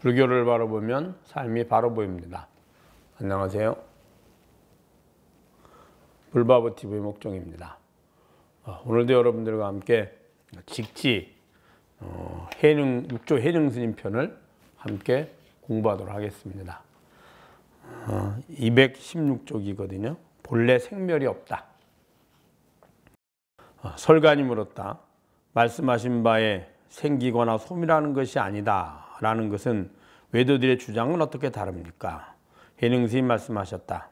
불교를 바라보면 삶이 바로 보입니다. 안녕하세요. 불바보TV 목종입니다. 오늘도 여러분들과 함께 직지 육조 해능스님 편을 함께 공부하도록 하겠습니다. 216쪽이거든요. 본래 생멸이 없다. 설관이 물었다. 말씀하신 바에 생기거나 소멸하는 것이 아니다 라는 것은 외도들의 주장은 어떻게 다릅니까? 해능스님 말씀하셨다.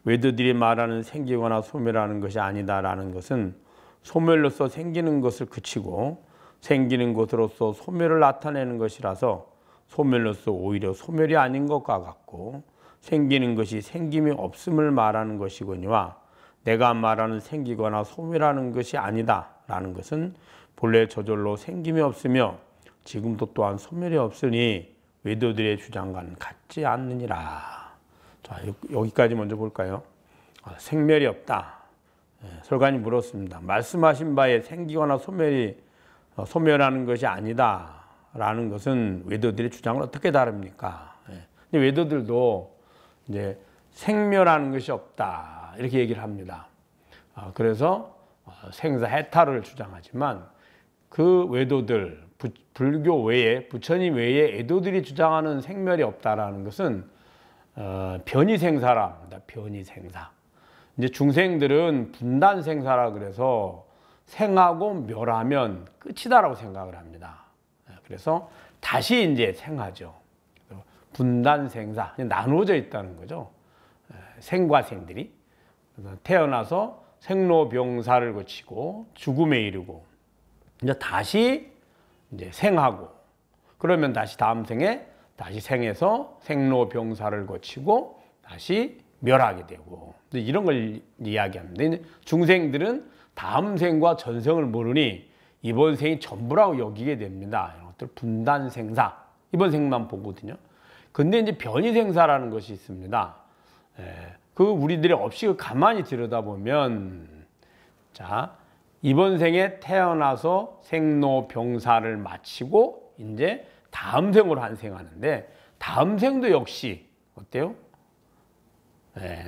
외도들이 말하는 생기거나 소멸하는 것이 아니다 라는 것은 소멸로서 생기는 것을 그치고 생기는 것으로서 소멸을 나타내는 것이라서 소멸로서 오히려 소멸이 아닌 것과 같고, 생기는 것이 생김이 없음을 말하는 것이거니와 내가 말하는 생기거나 소멸하는 것이 아니다 라는 것은 본래 저절로 생김이 없으며 지금도 또한 소멸이 없으니 외도들의 주장과는 같지 않느니라. 자, 여기까지 먼저 볼까요? 생멸이 없다. 설관이 물었습니다. 말씀하신 바에 생기거나 소멸하는 것이 아니다 라는 것은 외도들의 주장을 어떻게 다릅니까? 외도들도 이제 생멸하는 것이 없다 이렇게 얘기를 합니다. 그래서 생사 해탈을 주장하지만 그 외도들, 불교 외에, 부처님 외에 애도들이 주장하는 생멸이 없다라는 것은 변이생사라 합니다. 변이생사. 이제 중생들은 분단생사라 그래서 생하고 멸하면 끝이다라고 생각을 합니다. 그래서 다시 이제 생하죠. 분단생사, 나누어져 있다는 거죠. 생과 생들이 태어나서 생로병사를 거치고 죽음에 이르고 이제 다시 이제 생하고, 그러면 다시 다음 생에 다시 생해서 생로병사를 거치고 다시 멸하게 되고, 이런 걸 이야기합니다. 중생들은 다음 생과 전생을 모르니 이번 생이 전부라고 여기게 됩니다. 이런 것들 분단생사, 이번 생만 보거든요. 근데 이제 변이생사라는 것이 있습니다. 그 우리들이 없이 가만히 들여다보면, 자, 이번 생에 태어나서 생로병사를 마치고 이제 다음 생으로 환생하는데, 다음 생도 역시 어때요?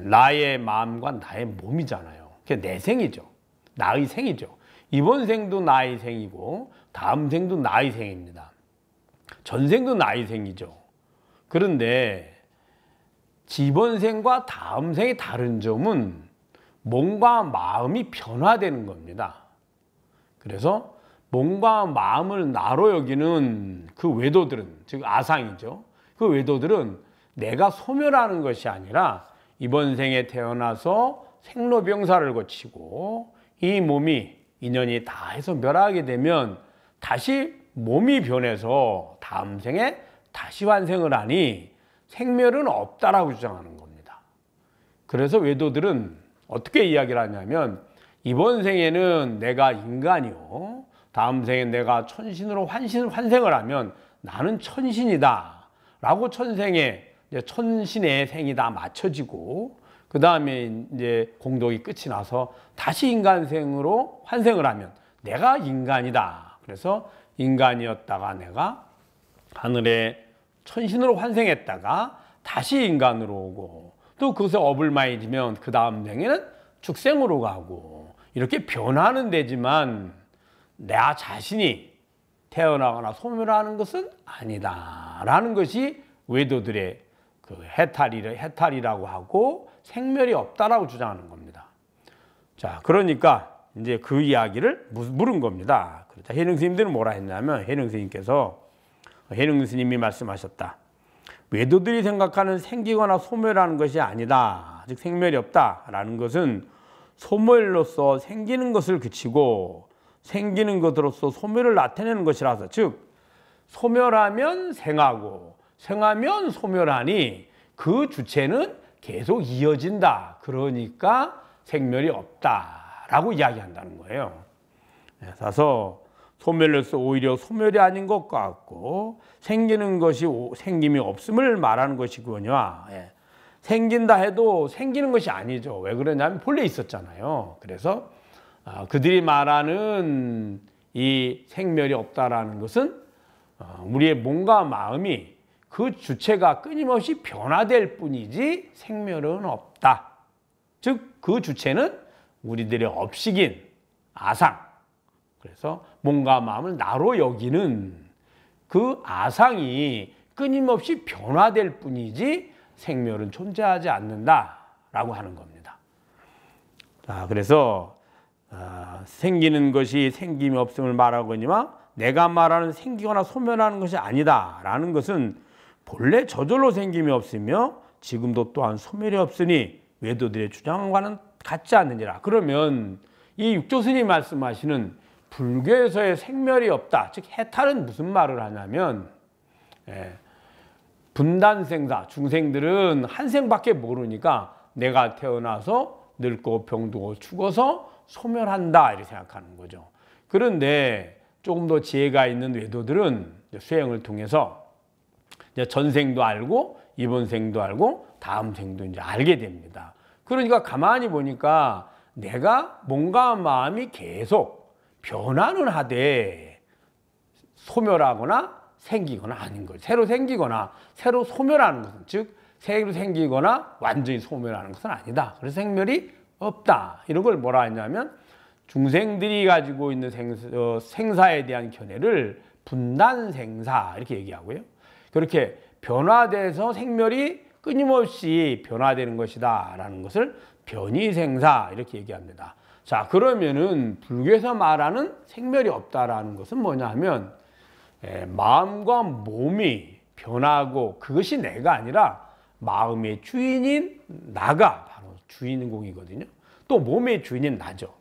나의 마음과 나의 몸이잖아요. 그게 내 생이죠. 나의 생이죠. 이번 생도 나의 생이고 다음 생도 나의 생입니다. 전생도 나의 생이죠. 그런데 이번 생과 다음 생의 다른 점은 몸과 마음이 변화되는 겁니다. 그래서 몸과 마음을 나로 여기는 그 외도들은, 즉 아상이죠. 그 외도들은 내가 소멸하는 것이 아니라 이번 생에 태어나서 생로병사를 거치고 이 몸이 인연이 다 해서 멸하게 되면 다시 몸이 변해서 다음 생에 다시 환생을 하니 생멸은 없다라고 주장하는 겁니다. 그래서 외도들은 어떻게 이야기를 하냐면, 이번 생에는 내가 인간이요, 다음 생에 내가 천신으로 환생을 하면 나는 천신이다 라고 천신의 생이 다 맞춰지고, 그 다음에 이제 공덕이 끝이 나서 다시 인간생으로 환생을 하면 내가 인간이다. 그래서 인간이었다가 내가 하늘에 천신으로 환생했다가 다시 인간으로 오고, 또 그것에 업을 많이 지면 그 다음 생에는 축생으로 가고, 이렇게 변하는 데지만 나 자신이 태어나거나 소멸하는 것은 아니다 라는 것이 외도들의 그 해탈이라고 하고 생멸이 없다라고 주장하는 겁니다. 자, 그러니까 이제 그 이야기를 물은 겁니다. 그러자 해능스님들은 뭐라 했냐면, 해능스님이 말씀하셨다. 외도들이 생각하는 생기거나 소멸하는 것이 아니다, 즉 생멸이 없다라는 것은 소멸로서 생기는 것을 그치고 생기는 것으로서 소멸을 나타내는 것이라서, 즉 소멸하면 생하고 생하면 소멸하니 그 주체는 계속 이어진다. 그러니까 생멸이 없다라고 이야기한다는 거예요. 그래서 소멸로서 오히려 소멸이 아닌 것 같고 생기는 것이 생김이 없음을 말하는 것이거니와, 생긴다 해도 생기는 것이 아니죠. 왜 그러냐면 본래 있었잖아요. 그래서 그들이 말하는 이 생멸이 없다라는 것은 우리의 몸과 마음이 그 주체가 끊임없이 변화될 뿐이지 생멸은 없다. 즉 그 주체는 우리들의 업식인 아상. 그래서 몸과 마음을 나로 여기는 그 아상이 끊임없이 변화될 뿐이지 생멸은 존재하지 않는다라고 하는 겁니다. 자, 그래서 생기는 것이 생김이 없음을 말하거니와 내가 말하는 생기거나 소멸하는 것이 아니다라는 것은 본래 저절로 생김이 없으며 지금도 또한 소멸이 없으니 외도들의 주장과는 같지 않느니라. 그러면 이 육조스님이 말씀하시는 불교에서의 생멸이 없다. 즉 해탈은 무슨 말을 하냐면 분단생사, 중생들은 한 생밖에 모르니까 내가 태어나서 늙고 병들고 죽어서 소멸한다 이렇게 생각하는 거죠. 그런데 조금 더 지혜가 있는 외도들은 수행을 통해서 전생도 알고 이번 생도 알고 다음 생도 이제 알게 됩니다. 그러니까 가만히 보니까 내가 몸과 마음이 계속 변화는 하되 소멸하거나 생기거나 아닌 거죠. 새로 생기거나 새로 소멸하는 것은, 즉 새로 생기거나 완전히 소멸하는 것은 아니다. 그래서 생멸이 없다. 이런 걸 뭐라 했냐면 중생들이 가지고 있는 생사에 대한 견해를 분단생사 이렇게 얘기하고요. 그렇게 변화돼서 생멸이 끊임없이 변화되는 것이다 라는 것을 변이생사 이렇게 얘기합니다. 자, 그러면은 불교에서 말하는 생멸이 없다라는 것은 뭐냐 하면 마음과 몸이 변하고 그것이 내가 아니라 마음의 주인인 나가 바로 주인공이거든요. 또 몸의 주인인 나죠.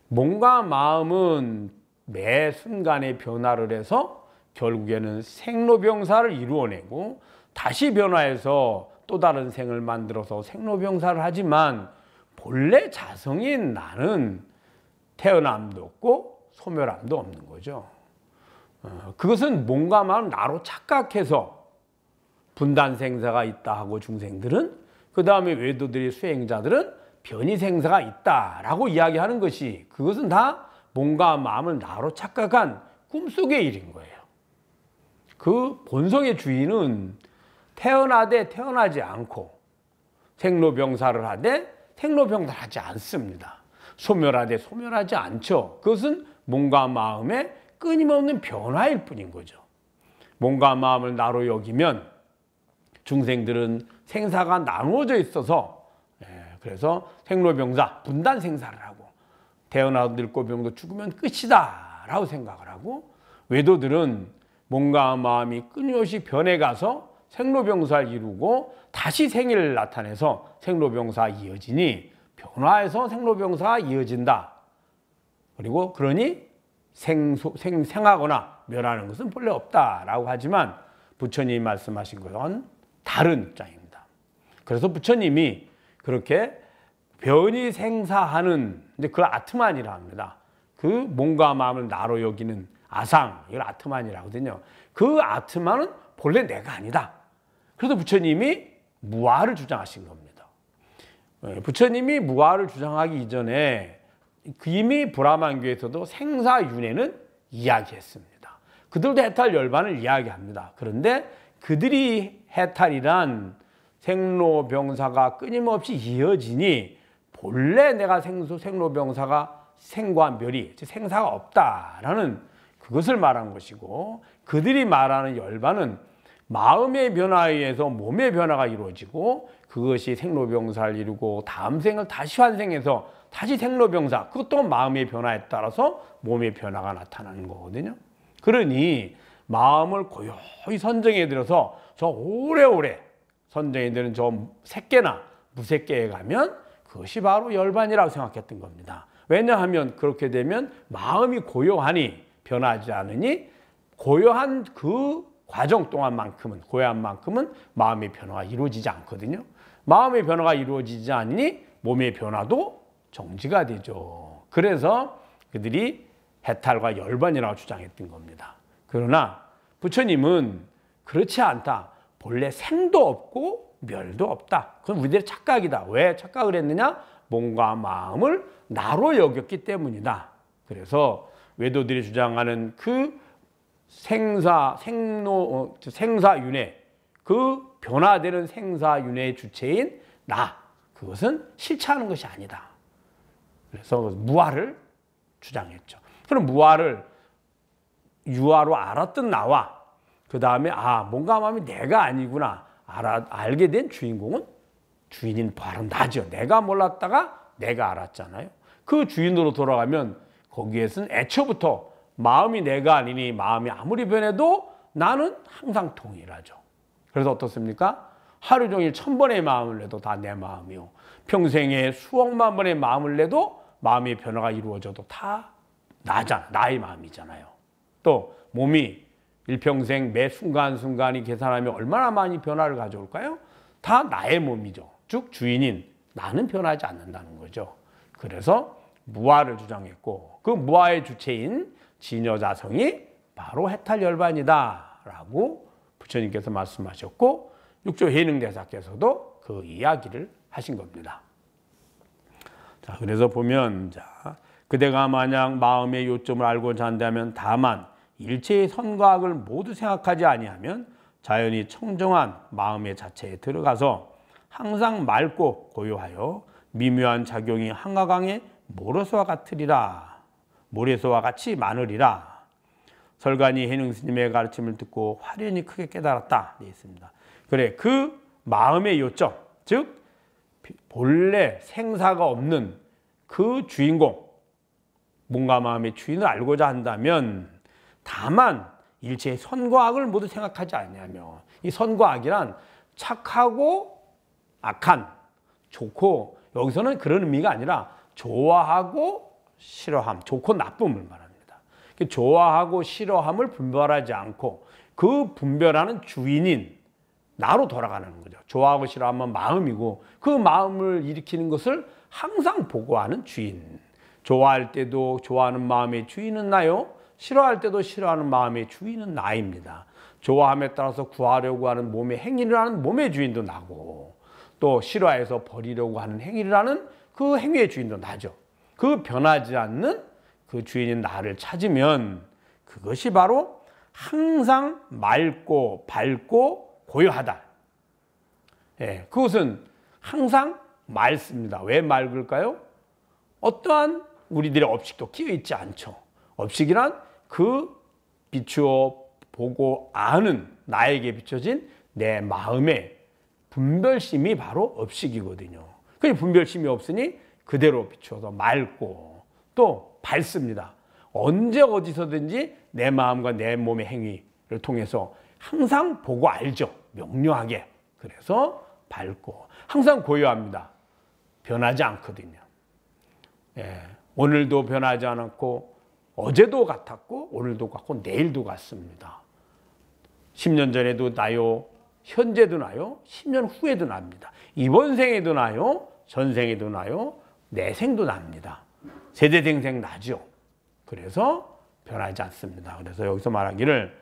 몸과 마음은 매 순간에 변화를 해서 결국에는 생로병사를 이루어내고 다시 변화해서 또 다른 생을 만들어서 생로병사를 하지만 본래 자성인 나는 태어남도 없고 소멸함도 없는 거죠. 그것은 몸과 마음 나로 착각해서 분단생사가 있다 하고 중생들은, 그 다음에 외도들의 수행자들은 변이생사가 있다라고 이야기하는 것이, 그것은 다 몸과 마음을 나로 착각한 꿈속의 일인 거예요. 그 본성의 주인은 태어나되 태어나지 않고 생로병사를 하되 생로병사를 하지 않습니다. 소멸하되 소멸하지 않죠. 그것은 몸과 마음의 끊임없는 변화일 뿐인 거죠. 몸과 마음을 나로 여기면 중생들은 생사가 나누어져 있어서 그래서 생로병사, 분단생사를 하고 태어나도 늙고 병도 죽으면 끝이다 라고 생각을 하고, 외도들은 몸과 마음이 끊임없이 변해가서 생로병사를 이루고 다시 생일을 나타내서 생로병사가 이어지니 변화해서 생로병사가 이어진다. 그리고 그러니 생하거나 멸하는 것은 본래 없다라고 하지만 부처님이 말씀하신 것은 다른 입장입니다. 그래서 부처님이 그렇게 변이생사하는, 근데 그걸 아트만이라 합니다. 그 몸과 마음을 나로 여기는 아상, 이걸 아트만이라 하거든요. 그 아트만은 본래 내가 아니다. 그래서 부처님이 무아를 주장하신 겁니다. 부처님이 무아를 주장하기 이전에 이미 브라만교에서도 생사윤회는 이야기했습니다. 그들도 해탈 열반을 이야기합니다. 그런데 그들이 해탈이란 생로병사가 끊임없이 이어지니 본래 내가 생로병사가 생과 멸이, 즉 생사가 없다라는 그것을 말한 것이고, 그들이 말하는 열반은 마음의 변화에 의해서 몸의 변화가 이루어지고 그것이 생로병사를 이루고 다음 생을 다시 환생해서 다시 생로병사, 그것도 마음의 변화에 따라서 몸의 변화가 나타나는 거거든요. 그러니 마음을 고요히 선정해 들어서 저 오래오래 선정해 드는 저 색계나 무색계에 가면 그것이 바로 열반이라고 생각했던 겁니다. 왜냐하면 그렇게 되면 마음이 고요하니 변하지 않으니 고요한 그 과정 동안만큼은, 고요한 만큼은 마음의 변화가 이루어지지 않거든요. 마음의 변화가 이루어지지 않으니 몸의 변화도 정지가 되죠. 그래서 그들이 해탈과 열반이라고 주장했던 겁니다. 그러나 부처님은 그렇지 않다. 본래 생도 없고 멸도 없다. 그건 우리들의 착각이다. 왜 착각을 했느냐? 몸과 마음을 나로 여겼기 때문이다. 그래서 외도들이 주장하는 그 생사윤회, 그 변화되는 생사윤회의 주체인 나, 그것은 실체하는 것이 아니다. 그래서 무아를 주장했죠. 그럼 무아를 유아로 알았던 나와 그 다음에 뭔가 마음이 내가 아니구나 알게 된 주인공은 주인인 바로 나죠. 내가 몰랐다가 내가 알았잖아요. 그 주인으로 돌아가면 거기에서는 애초부터 마음이 내가 아니니 마음이 아무리 변해도 나는 항상 동일하죠. 그래서 어떻습니까? 하루 종일 1000번의 마음을 내도 다 내 마음이요. 평생에 수억만 번의 마음을 내도 마음의 변화가 이루어져도 다 나의 마음이잖아요. 또 몸이 일평생 매 순간순간이 계산하면 얼마나 많이 변화를 가져올까요? 다 나의 몸이죠. 즉 주인인 나는 변하지 않는다는 거죠. 그래서 무아를 주장했고 그 무아의 주체인 진여자성이 바로 해탈열반이다 라고 부처님께서 말씀하셨고 육조해능대사께서도 그 이야기를 하신 겁니다. 자, 그래서 보면 그대가 만약 마음의 요점을 알고자 한다면 다만 일체의 선과 악을 모두 생각하지 아니하면 자연히 청정한 마음의 자체에 들어가서 항상 맑고 고요하여 미묘한 작용이 한가강의 모래소와 같이 많으리라. 설간이 해능 스님의 가르침을 듣고 화련히 크게 깨달았다 되어 있습니다. 그래, 그 마음의 요점, 즉 본래 생사가 없는 그 주인공, 몸과 마음의 주인을 알고자 한다면 다만 일체의 선과 악을 모두 생각하지 않냐며, 이 선과 악이란 착하고 악한, 좋고, 여기서는 그런 의미가 아니라 좋아하고 싫어함, 좋고 나쁨을 말합니다. 좋아하고 싫어함을 분별하지 않고 그 분별하는 주인인 나로 돌아가는 거죠. 좋아하고 싫어하면 마음이고 그 마음을 일으키는 것을 항상 보고하는 주인. 좋아할 때도 좋아하는 마음의 주인은 나요. 싫어할 때도 싫어하는 마음의 주인은 나입니다. 좋아함에 따라서 구하려고 하는 몸의 행위를 하는 몸의 주인도 나고 또 싫어해서 버리려고 하는 행위를 하는 그 행위의 주인도 나죠. 그 변하지 않는 그 주인인 나를 찾으면 그것이 바로 항상 맑고 밝고 고요하다. 예, 그것은 항상 맑습니다. 왜 맑을까요? 어떠한 우리들의 업식도 끼어 있지 않죠. 업식이란 그 비추어 보고 아는 나에게 비춰진 내 마음의 분별심이 바로 업식이거든요. 그 분별심이 없으니 그대로 비추어서 맑고 또 밝습니다. 언제 어디서든지 내 마음과 내 몸의 행위를 통해서 항상 보고 알죠. 명료하게. 그래서 밝고 항상 고요합니다. 변하지 않거든요. 예, 오늘도 변하지 않았고 어제도 같았고 오늘도 같고 내일도 같습니다. 10년 전에도 나요. 현재도 나요. 10년 후에도 납니다. 이번 생에도 나요. 전생에도 나요. 내 생도 납니다. 세대생생 나죠. 그래서 변하지 않습니다. 그래서 여기서 말하기를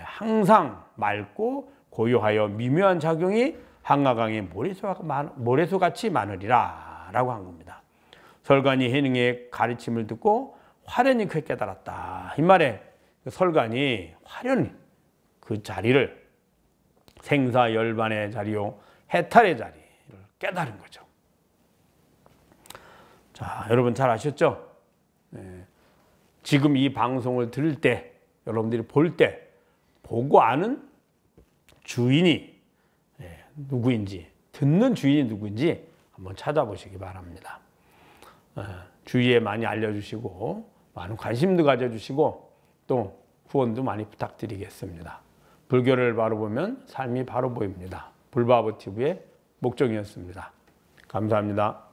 항상 맑고 고요하여 미묘한 작용이 한가강의 모래소같이 많으리라 라고 한 겁니다. 설간이 해능의 가르침을 듣고 화련히 크게 깨달았다. 이 말에 설간이 화련히 그 자리를 생사열반의 자리요 해탈의 자리를 깨달은 거죠. 자, 여러분 잘 아셨죠? 지금 이 방송을 들을 때, 여러분들이 볼 때 보고 아는 주인이 누구인지, 듣는 주인이 누구인지 한번 찾아보시기 바랍니다. 주위에 많이 알려주시고 많은 관심도 가져주시고 또 후원도 많이 부탁드리겠습니다. 불교를 바로 보면 삶이 바로 보입니다. 불바보TV의 목종이었습니다. 감사합니다.